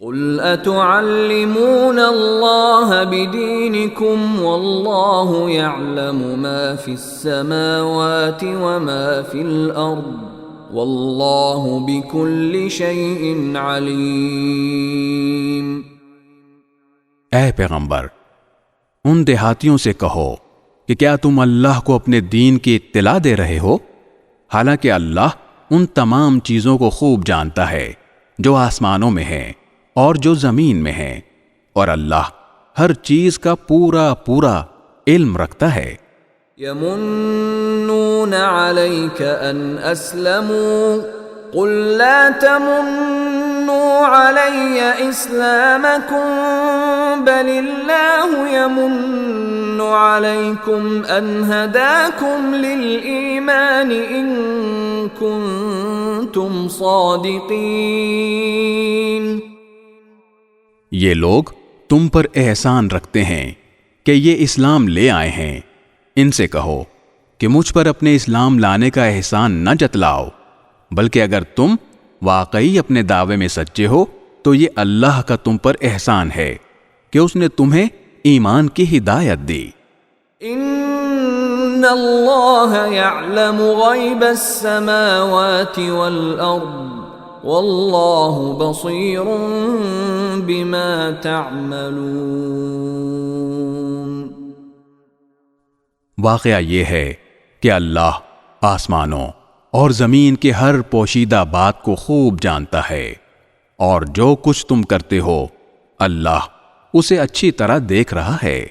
قل اتعلمون اللہ بدینکم واللہ یعلم ما فی السماوات وما فی الارض واللہ بکل شیء علیم۔ اے پیغمبر، ان دیہاتیوں سے کہو کہ کیا تم اللہ کو اپنے دین کی اطلاع دے رہے ہو، حالانکہ اللہ ان تمام چیزوں کو خوب جانتا ہے جو آسمانوں میں ہیں اور جو زمین میں ہیں، اور اللہ ہر چیز کا پورا پورا علم رکھتا ہے۔ یمنون علیک ان اسلموا قل لا تمنوا علی اسلامکم بل اللہ یمن علیکم ان ہداکم للایمان ان کنتم صادقین۔ یہ لوگ تم پر احسان رکھتے ہیں کہ یہ اسلام لے آئے ہیں، ان سے کہو کہ مجھ پر اپنے اسلام لانے کا احسان نہ جتلاؤ، بلکہ اگر تم واقعی اپنے دعوے میں سچے ہو تو یہ اللہ کا تم پر احسان ہے کہ اس نے تمہیں ایمان کی ہدایت دی۔ ان اللہ یعلم غیب السماوات والارض واللہ بصیر بما تعملون۔ واقعہ یہ ہے کہ اللہ آسمانوں اور زمین کے ہر پوشیدہ بات کو خوب جانتا ہے، اور جو کچھ تم کرتے ہو اللہ اسے اچھی طرح دیکھ رہا ہے۔